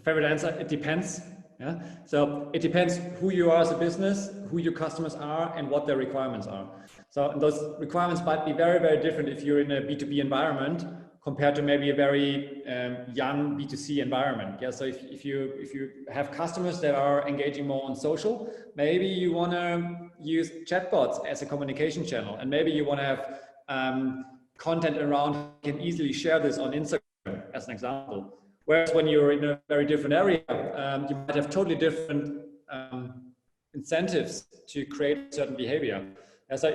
favorite answer, it depends. Yeah. So it depends who you are as a business, who your customers are, and what their requirements are. So those requirements might be very, very different if you're in a B2B environment compared to maybe a very young B2C environment. Yeah. So if you have customers that are engaging more on social, maybe you want to use chatbots as a communication channel, and maybe you want to have content around, you can easily share this on Instagram as an example. Whereas when you're in a very different area, you might have totally different incentives to create certain behavior. And so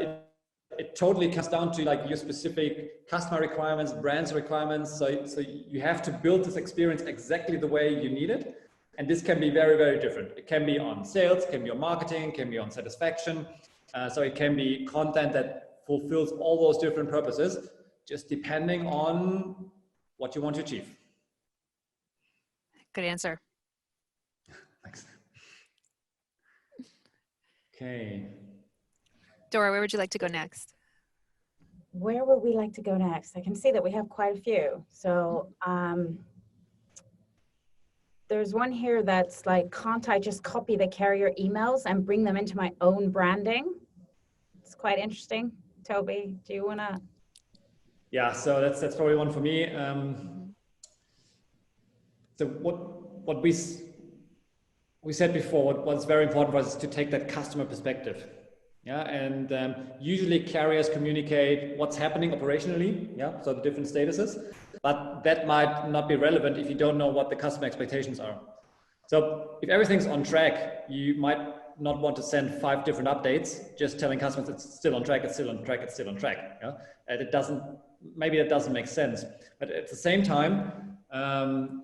it totally comes down to like your specific customer requirements, brands requirements. So you have to build this experience exactly the way you need it. And this can be very, very different. It can be on sales, it can be on marketing, it can be on satisfaction. So it can be content that fulfills all those different purposes, just depending on what you want to achieve. Good answer. Thanks. Okay. Dora, where would you like to go next? Where would we like to go next? I can see that we have quite a few. So there's one here that's like, can't I just copy the carrier emails and bring them into my own branding? It's quite interesting. Toby, do you want to? Yeah, so that's probably one for me. So what we said before, what's very important for us is to take that customer perspective. Yeah, and usually carriers communicate what's happening operationally. Yeah, so the different statuses, but that might not be relevant if you don't know what the customer expectations are. So if everything's on track, you might not want to send 5 different updates, just telling customers it's still on track, it's still on track, it's still on track. Yeah, and it doesn't. Maybe that doesn't make sense. But at the same time, an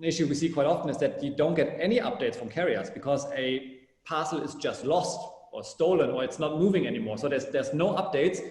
issue we see quite often is that you don't get any updates from carriers because a parcel is just lost or stolen, or it's not moving anymore. So there's no updates,